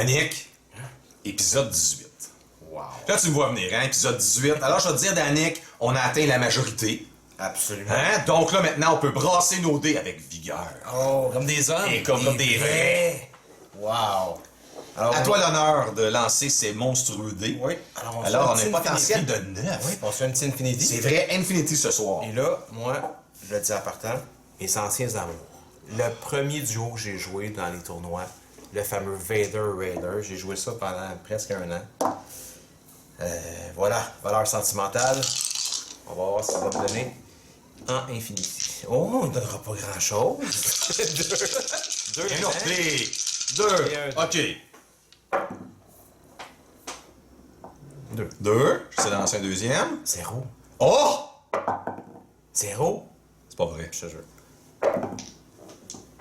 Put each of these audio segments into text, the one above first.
Danick, épisode 18. Wow. Là, tu me vois venir, hein, épisode 18. Alors, je vais te dire, Danick, on a atteint la majorité. Absolument. Hein? Donc là, maintenant, on peut brasser nos dés avec vigueur. Oh, comme des hommes. Et comme des vrais. Wow. Alors, À toi l'honneur de lancer ces monstrueux dés. Oui. Alors, on a un potentiel de 9. Oui, on se fait un petit Infinity. C'est vrai, Infinity ce soir. Et là, moi, je le dis en partant, mes anciens amours. Le premier duo que j'ai joué dans les tournois, le fameux Vader-Raider, j'ai joué ça pendant presque un an. Voilà, valeur sentimentale. On va voir ce qu'il va me donner en Infinity. Oh, il ne donnera pas grand-chose. Deux. Un autre dé. Et 2. un OK. 2. 2. J'essaie d'en lancer un deuxième. 0. Oh! 0. C'est pas vrai. Je te jure.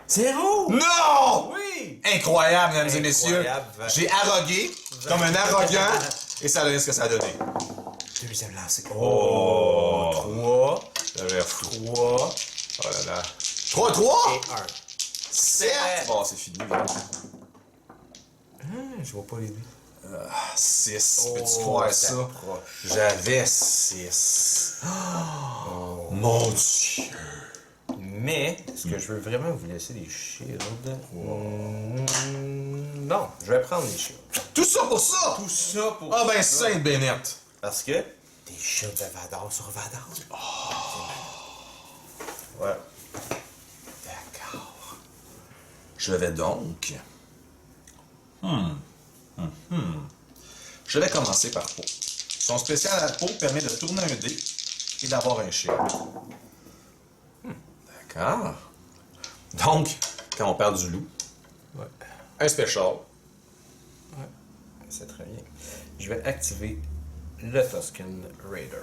0! Non! Oui! Incroyable, mesdames et messieurs. Incroyable. J'ai arrogué comme un arrogant et ça a donné ce que ça a donné. Deuxième lancé. Oh! 3. J'avais fou. 3. Oh là là. 3, 3? Et 1. 7. Bon, c'est fini. Je vois pas les deux. 6. Peux-tu Oh, croire ça ça? approche. J'avais 6. Mon Dieu. Mais, est-ce que je veux vraiment vous laisser les shields? Non, je vais prendre les shields. Tout ça pour ça? Tout ça pour Ah ben, Sainte Bénette. Parce que des shields de Vador sur Vador. Ouais. D'accord. Je vais donc... Je vais commencer par peau. Son spécial à peau permet de tourner un dé et d'avoir un shield. D'accord. Donc, quand on parle du loup, Ouais. un special. Ouais. C'est très bien. Je vais activer le Tusken Raider.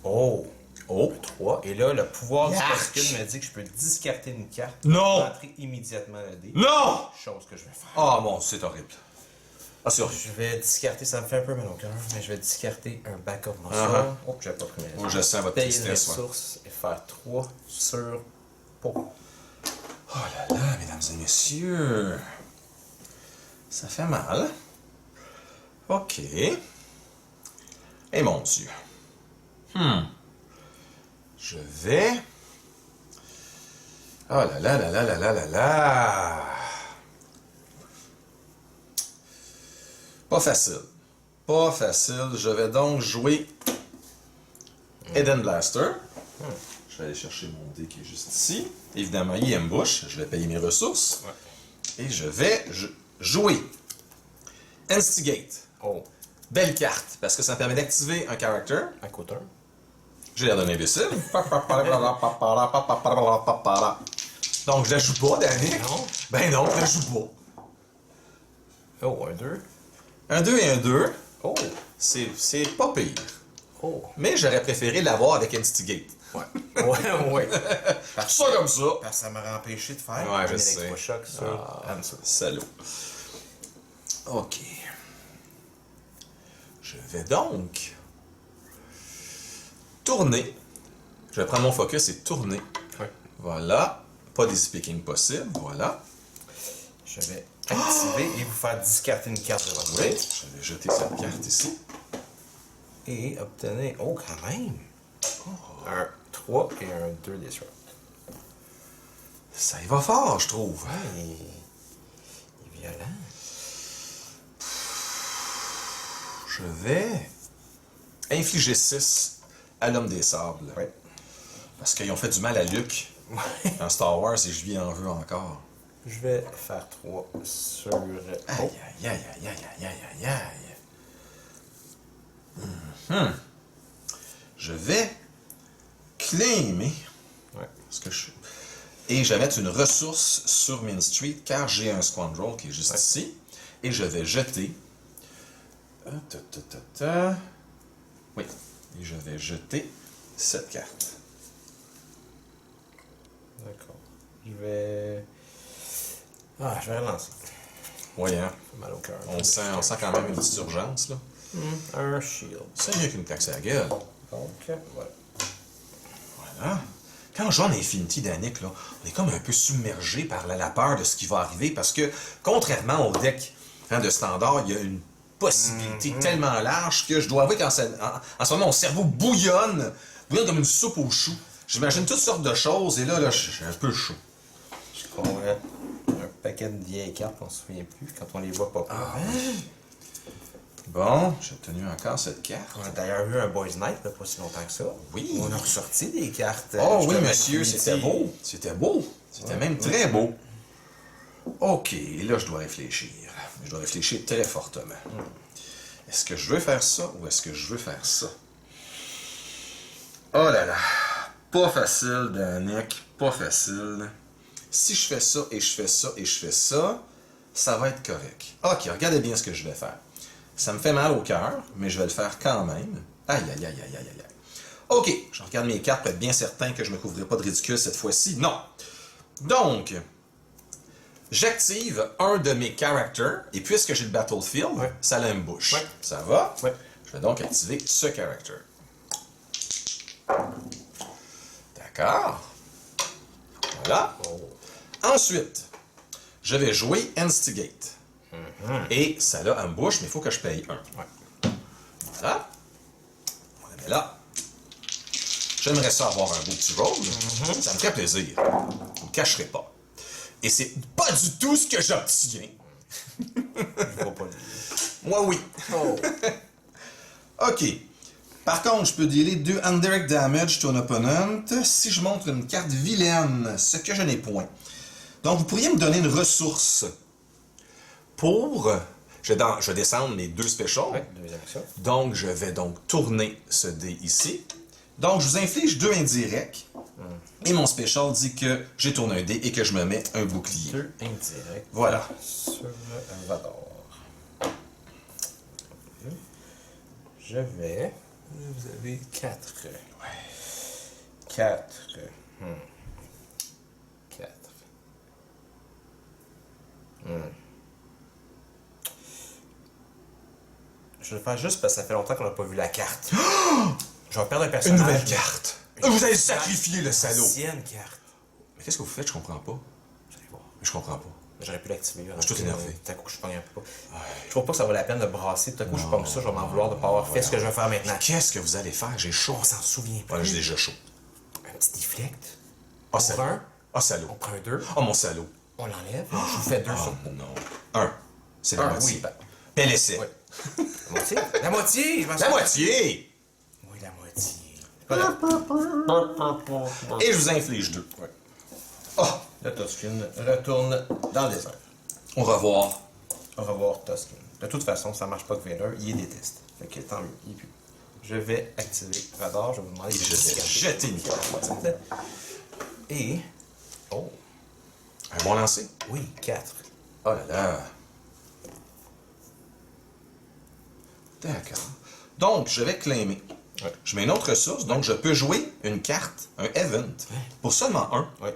Oh! Oh! 3. Et là, le pouvoir du Yark! Tusken me dit que je peux discarter une carte. Non! Rentrer immédiatement le dé. Non! Chose que je vais faire. Oh mon Dieu, c'est horrible. Ah, c'est horrible. Je vais discarter, ça me fait un peu mal au cœur, mais je vais discarter un backup muscle. Oh, j'avais pas pris mes Moi, je sens votre payer une tristesse, ouais. ressource et faire 3 sur peau. Oh là là, mesdames et messieurs. Ça fait mal. OK. Et mon Dieu. Je vais... Oh là là là là là là là là. Pas facile. Pas facile. Je vais donc jouer Eden Blaster. Je vais aller chercher mon dé qui est juste ici. Évidemment, il ambush. Je vais payer mes ressources. Ouais. Et je vais jouer Instigate. Oh, Belle carte, parce que ça me permet d'activer un character. à côté. J'ai l'air d'un imbécile. Donc, je la joue pas, Danick. Non. Ben non, je la joue pas. Oh, un 2. Un 2 et un 2, Oh, c'est pas pire. oh. Mais j'aurais préféré l'avoir avec Instigate. Ouais. Ouais. Ça comme ça. Parce que ça m'aurait empêché de faire Ouais, un je sais. électrochoc sur Hanzo. Salaud. OK. Je vais donc tourner. Je vais prendre mon focus et tourner. Ouais. Voilà. Pas des speaking possible. Voilà. Je vais activer et vous faire discarter une carte de votre Oui. main. Je vais jeter cette carte ici. Et obtenir. Oh, quand même! Un 3 et un 2 disrupt. Ça y va fort, je trouve. Il est violent. Je vais infliger 6 à l'homme des sables. Ouais. Parce qu'ils ont fait du mal à Luke dans Star Wars et je lui en veux encore. Je vais faire 3 sur. Aïe, aïe, aïe, aïe, aïe, aïe, aïe, aïe. Je vais claimer. Ouais. Parce que et je vais mettre une ressource sur Main Street car j'ai un Squandrel qui est juste ici. Et je vais jeter. Oui. Et je vais jeter cette carte. D'accord. Je vais. Ah, je vais relancer. Oui, hein? Ça fait mal au cœur. On sent quand même une petite urgence, là. Un shield. C'est mieux qu'une claque sur la gueule. Donc, voilà. Voilà. Quand on joue en Infinity, Danick, là, on est comme un peu submergé par la peur de ce qui va arriver parce que, contrairement au deck de standard, il y a une possibilité tellement large que je dois avouer qu'en en ce moment, mon cerveau bouillonne comme une soupe aux choux. J'imagine toutes sortes de choses et là je suis un peu chaud. Je comprends. Un paquet de vieilles cartes qu'on se souvient plus quand on les voit pas. Bon, j'ai obtenu encore cette carte. On a d'ailleurs eu un Boys Night, il n'y a pas si longtemps que ça. Oui. On a ressorti des cartes. Oh oui, monsieur, c'était beau. C'était beau. C'était même très beau. Ok, là, je dois réfléchir. Je dois réfléchir très fortement. Est-ce que je veux faire ça ou est-ce que je veux faire ça? Oh là là. Pas facile, Danick. Pas facile. Si je fais ça et je fais ça et je fais ça, ça va être correct. Ok, regardez bien ce que je vais faire. Ça me fait mal au cœur, mais je vais le faire quand même. Aïe, aïe, aïe, aïe, aïe, aïe. Ok, je regarde mes cartes pour être bien certain que je ne me couvrirai pas de ridicule cette fois-ci. Non. Donc, j'active un de mes characters, et puisque j'ai le Battlefield, ça l'embouche. Ça va? Je vais donc activer ce character. D'accord. Voilà. Ensuite, je vais jouer Instigate. Et ça là embouche, mais il faut que je paye un. Voilà. On la met là. J'aimerais ça avoir un beau petit roll. Ça me ferait plaisir. Je ne me cacherai pas. Et c'est pas du tout ce que j'obtiens. Je vois pas le... Moi, oui. OK. Par contre, je peux dealer 2 indirect damage to an opponent si je montre une carte vilaine, ce que je n'ai point. Donc, vous pourriez me donner une ressource pour... Je vais descendre mes 2 specials. Ouais, 2 actions. Donc, je vais donc tourner ce dé ici. Donc, je vous inflige 2 indirects. Et mon special dit que j'ai tourné un dé et que je me mets un bouclier. 2 indirects. Voilà. Sur le Vador. Je vais... Vous avez 4. Ouais. 4. 4. Je vais le faire juste parce que ça fait longtemps qu'on n'a pas vu la carte. Je vais perdre un personnage. Une nouvelle carte. Vous avez sacrifié le salaud. Ancienne carte. Mais qu'est-ce que vous faites? Je comprends pas. Vous allez voir. Je comprends pas. J'aurais pu l'activer. Je suis tout énervé. Tout à coup, je pogne un peu. Je trouve pas que ça vaut la peine de brasser. Tout à coup, je pogne ça, je vais m'en vouloir de ne pas avoir fait ce que je vais faire maintenant. Qu'est-ce que vous allez faire? J'ai chaud. On s'en souvient pas. Ouais, j'ai déjà chaud. Un petit deflect. Ah, Pour salaud. un, Ah, salaud. on prend un 2. Oh, mon salaud. On l'enlève. Je vous fais 2 Ah, sur non. 1. C'est la un. moitié. Oui, ben, Bel essai. ouais. La moitié? La moitié! Je m'en La souviens. moitié! Oui, la moitié. Et je vous inflige 2. Ouais. Oh, Le Tusken retourne dans le désert. au revoir. Au revoir, Tusken. De toute façon, ça marche pas que Vader, il les déteste. Fait que tant mieux, il pue. Je vais activer Radar, je vais vous demander Et de je vais jeter une carte. Et. Oh, Un bon lancer. oui, 4. Oh là là. D'accord. Donc, je vais claimer. Ouais. Je mets une autre ressource, donc je peux jouer une carte, un event, pour seulement 1. Ouais.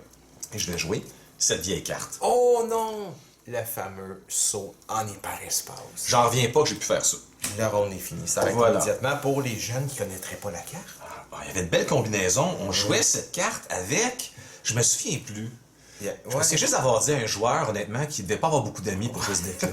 Et je vais jouer cette vieille carte. Oh non! Le fameux saut en hyperespace. J'en reviens pas que j'ai pu faire ça. Le round est fini. Ça arrête Voilà. immédiatement pour les jeunes qui connaîtraient pas la carte. Ah, il y avait une belle combinaison. On jouait cette carte avec... Je me souviens plus. Yeah. C'est juste d'avoir dit à un joueur, honnêtement, qu'il ne devait pas avoir beaucoup d'amis pour jouer ce deck-là.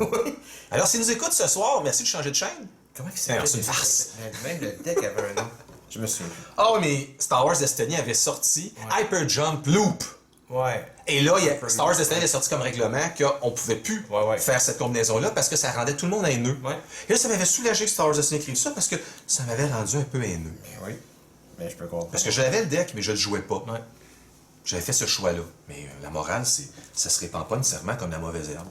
Alors, s'il nous écoute ce soir, merci de changer de chaîne. Comment il Alors, s'appelle? c'est une farce. Même le deck avait un nom. Je me souviens. Ah oui, mais Star Wars Destiny avait sorti Hyper Jump Loop. Ouais. Et là, Star Wars Destiny avait sorti comme règlement qu'on ne pouvait plus faire cette combinaison-là parce que ça rendait tout le monde haineux. Ouais. Et là, ça m'avait soulagé que Star Wars Destiny écrive ça parce que ça m'avait rendu un peu haineux. Mais oui. Mais je peux comprendre. Parce que j'avais le deck, mais je ne le jouais pas. Ouais. J'avais fait ce choix-là. Mais la morale, c'est ça se répand pas nécessairement comme la mauvaise herbe.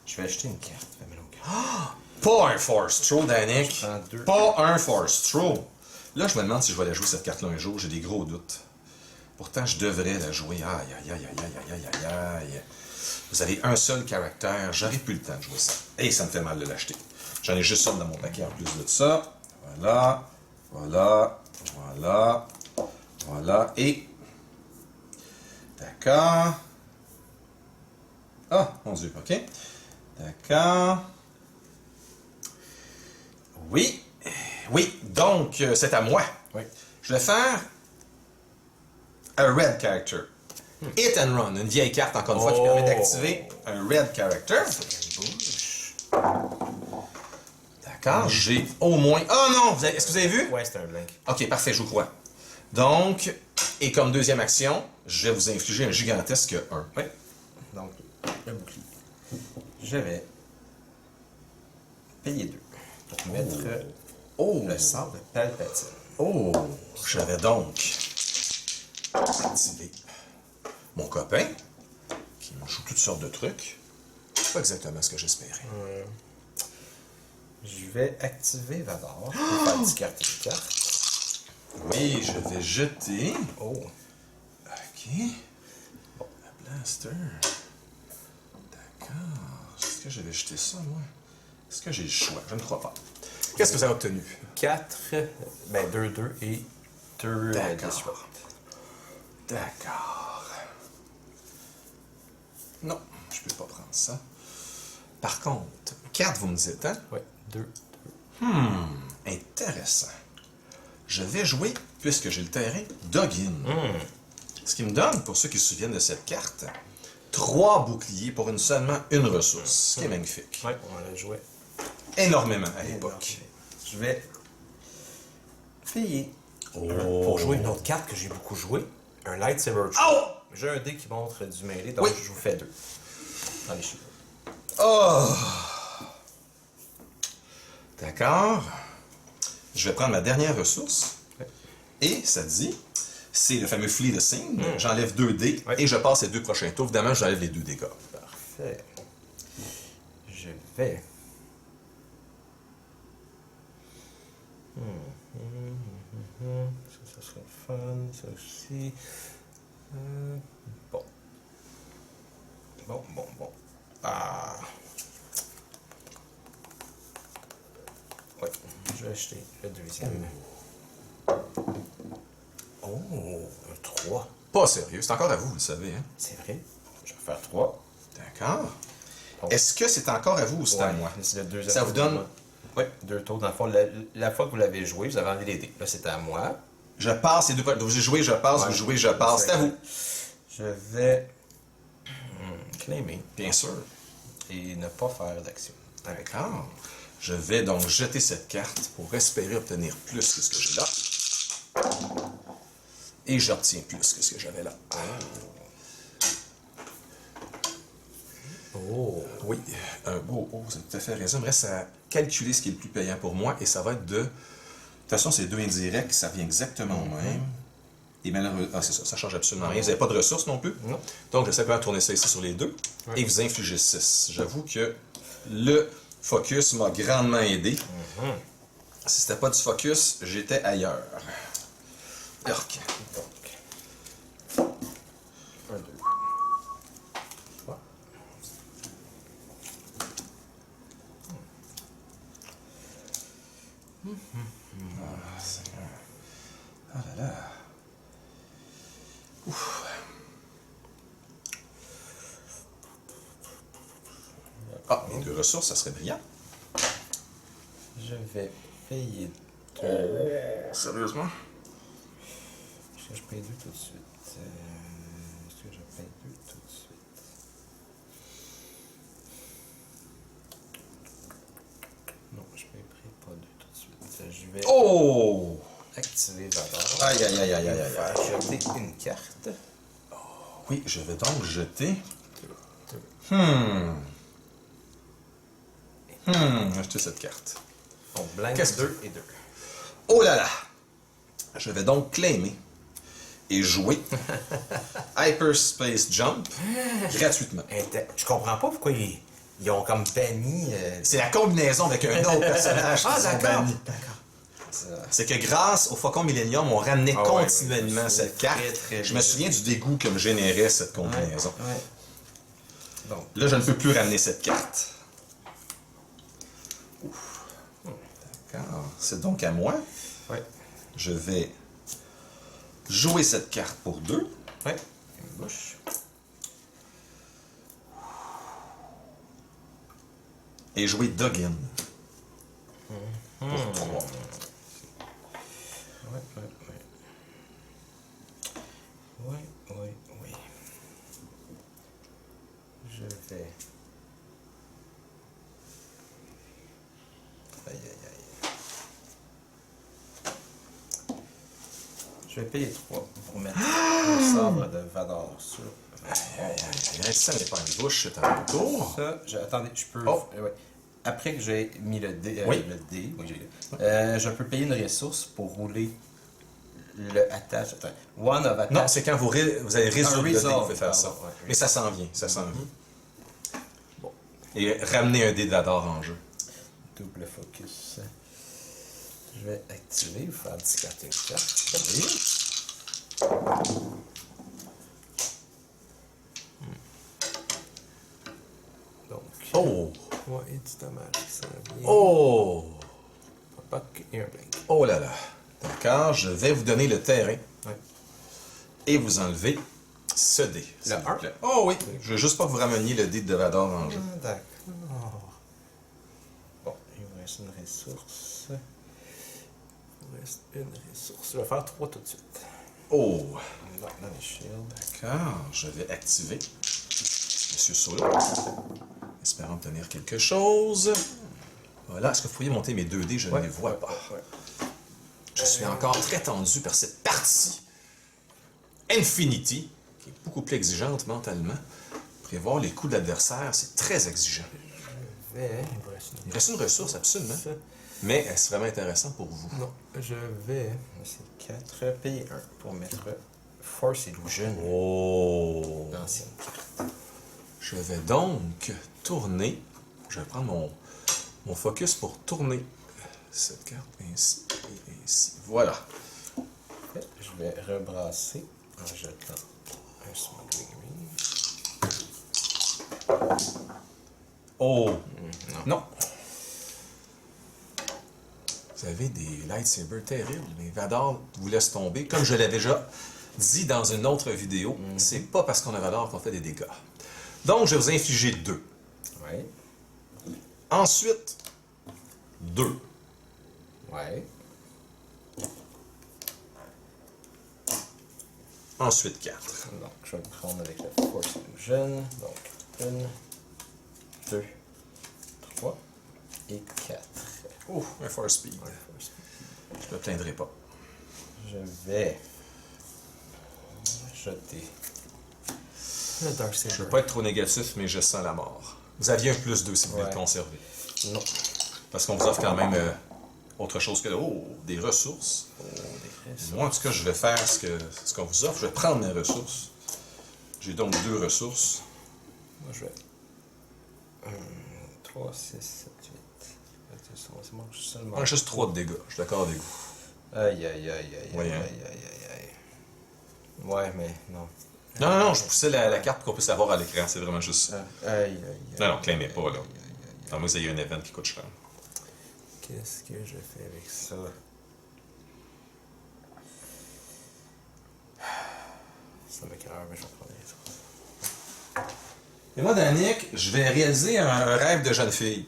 Je vais acheter une carte. Fais-moi une carte. Pas un Force Throw, Danick. Je prends 2. Pas un Force Throw. Là, je me demande si je vais la jouer cette carte-là un jour. J'ai des gros doutes. Pourtant, je devrais la jouer. Aïe, aïe, aïe, aïe, aïe, aïe, aïe, aïe. Vous avez un seul caractère. J'aurais plus le temps de jouer ça. Et ça me fait mal de l'acheter. J'en ai juste ça dans mon paquet en plus de ça. Voilà. Voilà. Voilà. Voilà. Et... D'accord. Ah, mon Dieu, ok. D'accord. Oui. Oui, donc, c'est à moi. Oui. Je vais faire a red character. Hit and Run, une vieille carte, encore une fois, qui permet d'activer un red character. D'accord, j'ai au moins... Oh non! Est-ce que vous avez vu? Ouais, c'est un blink. Ok, parfait, je vous crois. Donc, et comme deuxième action, je vais vous infliger un gigantesque 1. Oui. Donc, le bouclier. Je vais payer 2 pour mettre le sort de Palpatine. Oh! Je vais donc activer mon copain, qui me joue toutes sortes de trucs. Pas exactement ce que j'espérais. Je vais activer Vador pour faire discarter une carte. Oui, je vais jeter. Oh. Ok. Le blaster. D'accord. Est-ce que je vais jeter ça, moi? Est-ce que j'ai le choix? Je ne crois pas. Qu'est-ce que vous avez obtenu? 4, ben 2 et 2 D'accord. disrupt. D'accord. Non, je peux pas prendre ça. Par contre, 4, vous me dites, hein? Oui, 2. Intéressant. Je vais jouer, puisque j'ai le terrain, Doggin. Ce qui me donne, pour ceux qui se souviennent de cette carte, 3 boucliers pour seulement une ressource, ce qui est magnifique. Oui, on l'a joué. Énormément à l'époque. Je vais payer Oh. pour jouer une autre carte que j'ai beaucoup joué. Un lightsaber. Oh! J'ai un dé qui montre du mêlé, donc Oui. je vous fais 2. Allez, je Oh! D'accord. Je vais prendre ma dernière ressource. Ouais. Et ça dit, c'est le fameux Flee the Scene. J'enlève 2 dés Ouais. et je passe les 2 prochains tours. Évidemment, j'enlève les 2 dégâts. Parfait. Je vais. Ça serait fun, ça aussi. Bon. Bon. Ah. Ouais, je vais acheter le deuxième. Oh, un 3. Pas sérieux, c'est encore à vous, vous le savez. Hein? C'est vrai. Je vais faire 3. D'accord. Bon. Est-ce que c'est encore à vous ou c'est à moi? C'est le deuxième. Ça vous donne... Oui, 2 tours. Dans le fond, la fois que vous l'avez joué, vous avez enlevé les dés. Là, c'était à moi. Je passe les 2... Donc, vous jouez, je passe, Ouais. vous jouez, je passe. C'est à vous. Je vais claimer Bien sûr. et ne pas faire d'action. D'accord. Je vais donc jeter cette carte pour espérer obtenir plus que ce que j'ai là. Et j'obtiens plus que ce que j'avais là. Oh. Oui, un beau haut, vous avez tout à fait raison. Il me reste à calculer ce qui est le plus payant pour moi et ça va être de... De toute façon, c'est 2 indirects, ça revient exactement au même. Et malheureusement, c'est ça, ça change absolument rien. Vous n'avez pas de ressources non plus. Non. Donc, je sais pas tourner ça ici sur les 2 et vous infligez 6. J'avoue que le focus m'a grandement aidé. Si c'était pas du focus, j'étais ailleurs. Urk. Donc. 1, 2. 3. Ah là là. Ouf. Ah, les 2 ressources, ça serait brillant. Je vais payer 2. Sérieusement? Est-ce que je paye 2 tout de suite? Est-ce que je paye 2 tout de suite? Non, je payerai pas 2 tout de suite. Je vais Oh! activer Vador. Aïe, aïe, aïe, aïe, aïe, aïe. Faire jeter une carte. Oui, je vais donc jeter. Acheter cette carte. On blank Qu'est-ce que- 2 et 2. Oh là là! Je vais donc claimer et jouer Hyperspace Jump gratuitement. Je comprends pas pourquoi ils ont comme banni. C'est la combinaison avec un autre personnage qui sont bannis. D'accord. C'est que grâce au Faucon Millennium, on ramenait Ah ouais, continuellement ouais, cette c'est carte. très, très Je me bien. souviens du dégoût que me générait cette combinaison. Ouais. Donc, Là, je ne peux plus ramener cette carte. Ouf. D'accord. C'est donc à moi. ouais. Je vais jouer cette carte pour 2. Ouais. Une bouche. Et jouer Doggin. Pour 3. Ouais. Je vais payer 3 pour mettre le sabre de Vador sur. Ça n'est pas une bouche, c'est à mon tour. Attendez, je peux. Oh. Ouais. Après que j'ai mis le dé, Oui. je peux payer une ressource pour rouler le attache. Attends. One of attache. Non, c'est quand vous allez résoudre le dé, vous pouvez faire ça. pardon, ouais, Mais ça s'en vient, ça s'en vient. Bon. Et ramener un dé d'Ador en jeu. Double focus. Je vais activer ou faire discarter une carte. Oui. Donc. Oh! Ouais, et du dommage qui s'en vient. Oh! Un puck et un blink. Oh là là. D'accord, je vais vous donner le terrain. Ouais. Et vous enlever ce dé. s'il vous un? plaît. Oh oui! Je veux juste pas que vous rameniez le dé de Vador en jeu. D'accord. Bon, il me reste une ressource. Il me reste une ressource. Je vais faire 3 tout de suite. Oh! Dans les shields. D'accord, je vais activer Monsieur Solo. Espérant obtenir quelque chose. Voilà, est-ce que vous pourriez monter mes 2 dés? Je ne les vois pas. Je suis encore très tendu par cette partie. Infinity, qui est beaucoup plus exigeante mentalement. Prévoir les coups de l'adversaire, c'est très exigeant. Il me reste Il reste une ressource, absolument. Mais est-ce vraiment intéressant pour vous? Non, je vais. C'est 4. Payer 1 pour mettre Force Illusion. Oh! L'ancienne carte. Je vais donc tourner. Je vais prendre mon focus pour tourner cette carte ainsi et ainsi. Voilà. Je vais rebrasser en jetant un Smuggling Ring. Oh! Non. Vous avez des lightsabers terribles, mais Vador vous laisse tomber. Comme je l'avais déjà dit dans une autre vidéo, c'est pas parce qu'on a Vador qu'on fait des dégâts. Donc, je vais vous infliger 2. Ouais. Ensuite, 2. Ouais. Ensuite, 4. Donc, je vais le prendre avec la Force Illusion. Donc, 1, 2, 3 et 4. Ouh, un force speed. Je ne me plaindrai pas. Je vais jeter le Dark Saber. Je ne veux pas être trop négatif, mais je sens la mort. Vous aviez un +2 si vous voulez Ouais. le conserver. Non. Parce qu'on vous offre quand même autre chose que des ressources. Moi, en tout cas, je vais faire ce qu'on vous offre. Je vais prendre mes ressources. J'ai donc 2 ressources. Moi, je vais. 3, 6, 7, 8. C'est moi seulement. On a juste 3 de dégâts. Je suis d'accord avec vous. Aïe, aïe, aïe, aïe, Oui, aïe, hein. aïe, aïe, aïe. Ouais, mais non. Non, je poussais la carte pour qu'on puisse la voir à l'écran. C'est vraiment juste ça. Aïe, aïe, aïe. Non, claimez pas, là. À moins que vous ayez un event qui coûte cher. Qu'est-ce que je fais avec ça? Ça m'écœure, mais je vais prendre les autres. Et moi, Danick, je vais réaliser un rêve de jeune fille.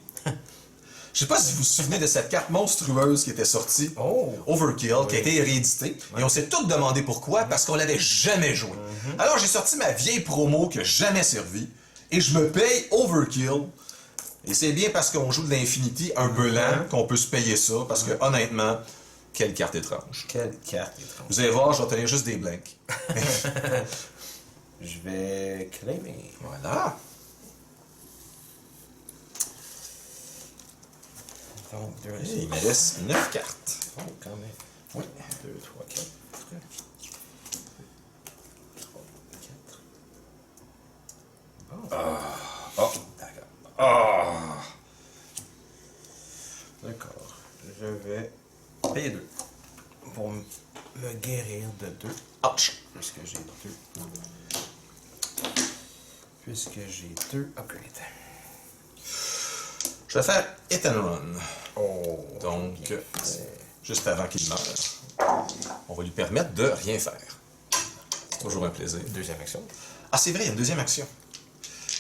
Je sais pas si vous vous souvenez de cette carte monstrueuse qui était sortie, Oh! Overkill, qui a été rééditée. Et on s'est tous demandé pourquoi, parce qu'on l'avait jamais joué. Alors j'ai sorti ma vieille promo qui n'a jamais servi, et je me paye Overkill. Et c'est bien parce qu'on joue de l'Infinity un peu lent qu'on peut se payer ça, parce que honnêtement, quelle carte étrange. Quelle carte étrange. Vous allez voir, je vais tenir juste des blanks. Je vais claimer. Voilà. Donc, Et il me laisse 9 cartes. Oh, quand même. Oui. 2, 3, 4. 3, 4. Oh, d'accord. Ah! D'accord. Je vais payer 2. Pour me guérir de 2. Ouch! Puisque j'ai 2. Puisque j'ai 2 upgrades. Je vais faire Hit and Run. Oh. Donc, bien fait. juste avant qu'il meure, on va lui permettre de rien faire. C'est toujours un plaisir. Deuxième action. Ah, c'est vrai, il y a une deuxième action.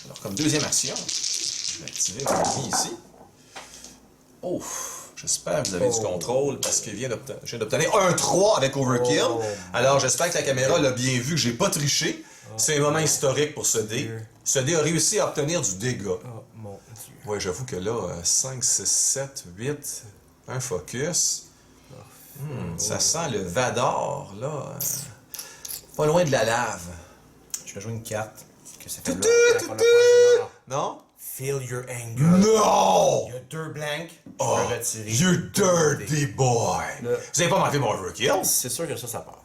Alors, comme deuxième action, je vais activer mon ami ici. Oh, j'espère que vous avez du contrôle parce qu'il vient d'obtenir un 3 avec Overkill. Oh. Alors, j'espère que la caméra l'a bien vu, que j'ai pas triché. C'est un moment historique pour ce dé. Ce dé a réussi à obtenir du dégât. Oh mon Dieu. Ouais, j'avoue que là, 5, 6, 7, 8, un focus. Ça sent le Vador, là. Pas loin de la lave. Je vais jouer une carte. Que ça fait Tutu, longtemps qu'on a tutu. pas joué. Non? Feel your anger. Non! Il y a 2 blancs. Je Oh, vais retirer. you dirty boy! Là. Vous avez pas m'enlevé mon overkill? C'est sûr que ça part.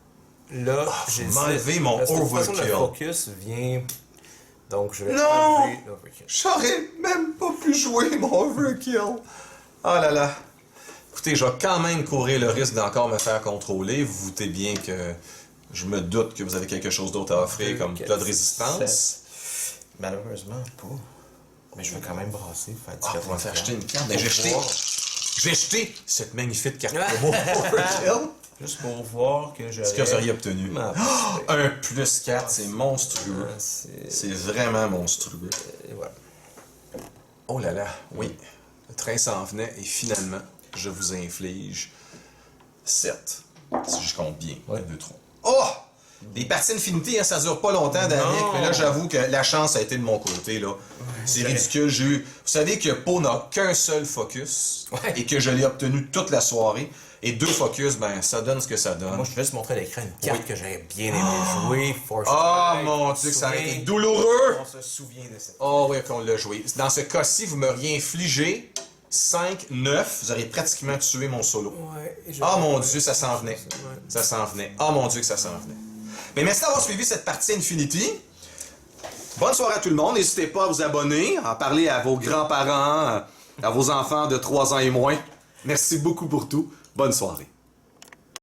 Là, j'ai vous m'enlevez mon parce que de toute façon, overkill. le focus vient. Donc, je vais Non! enlever l'overkill. J'aurais même pas pu jouer mon overkill. Oh là là. Écoutez, je vais quand même courir le risque d'encore me faire contrôler. Vous vous doutez bien que je me doute que vous avez quelque chose d'autre à offrir comme plat de résistance. Malheureusement, pas. Mais je vais quand même brasser. Ah, pour me faire acheter une carte. Mais j'ai jeté cette magnifique carte promo overkill. Juste pour voir que je. Ce que vous auriez obtenu. Ah, Un plus 4, c'est monstrueux. C'est vraiment monstrueux. Et voilà. Oh là là, oui. Le train s'en venait et finalement, je vous inflige 7. Si je compte bien. Ouais. 2, 3. Oh! Les parties Infinity, hein, ça dure pas longtemps, Danick, mais là, j'avoue que la chance a été de mon côté, là. C'est ridicule. J'ai eu... Vous savez que Poe n'a qu'un seul focus et que je l'ai obtenu toute la soirée. Et 2 focus, ben, ça donne ce que ça donne. Moi, je vais juste montrer à l'écran une carte que j'avais bien aimé jouer. Oh mon Dieu, que ça aurait été douloureux! On se souvient de cette. Oh oui, qu'on l'a joué. Dans ce cas-ci, vous m'auriez infligé 5, 9. Vous auriez pratiquement tué mon solo. Ouais, Oh mon Dieu, ça s'en venait. Ça s'en venait. Oh mon Dieu, que ça s'en venait. Mais merci d'avoir suivi cette partie Infinity. Bonne soirée à tout le monde. N'hésitez pas à vous abonner, à en parler à vos grands-parents, à vos enfants de 3 ans et moins. Merci beaucoup pour tout. Bonne soirée.